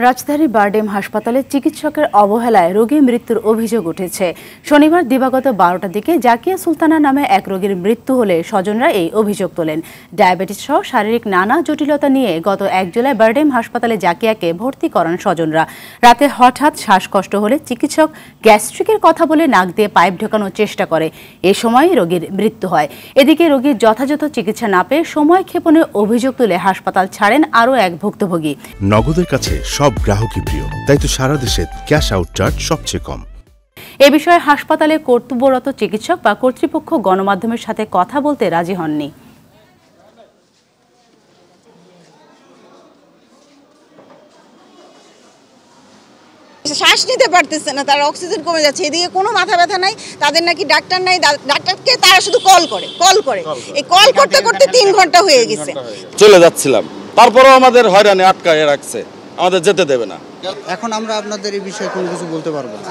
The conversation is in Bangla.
রাজধানীর বারডেম হাসপাতালে চিকিৎসকের অবহেলায় রোগী মৃত্যুর অভিযোগ উঠেছে। শনিবার দিবাগত 12টার দিকে জাকিয়া সুলতানা নামে এক রোগীর মৃত্যু হলে স্বজনরা এই অভিযোগ তোলেন। ডায়াবেটিস সহ শারীরিক নানা জটিলতা নিয়ে গত 1 জুলাই বারডেম হাসপাতালে জাকিয়াকে ভর্তি করান স্বজনরা। রাতে হঠাৎ শ্বাসকষ্ট হলে চিকিৎসক গ্যাস্ট্রিকের কথা বলে নাক দিয়ে পাইপ ঢোকানোর চেষ্টা করে। এ সময় রোগীর মৃত্যু হয়। এদিকে রোগীর যথাযথ চিকিৎসা না পেয়ে সময় ক্ষেপণের অভিযোগ তুলে হাসপাতাল ছাড়েন আরও এক ভুক্তভোগী। নগদের কাছে সব গ্রাহকই প্রিয়, তাই তো সারা দেশে ক্যাশ আউট চার্জ সবচেয়ে কম। এ বিষয়ে হাসপাতালে কর্তব্যরত চিকিৎসক বা কর্তৃপক্ষ গণমাধ্যমের সাথে কথা বলতে রাজি হননি। শ্বাস নিতে পারতেছে না, তার অক্সিজেন কমে যাচ্ছে। এদিকে কোনো মাথা ব্যথা নাই, তাদের নাকি ডাক্তার নাই। ডাক্তারকে তারা শুধু কল করে এই কল করতে করতে 3 ঘন্টা হয়ে গেছে। চলে যাচ্ছিলাম, তারপরেও আমাদের হয়রানি আটকায় রাখছে, আমাদের যেতে দেবে না। এখন আমরা আপনাদের এই বিষয়ে কোনো কিছু বলতে পারবো না।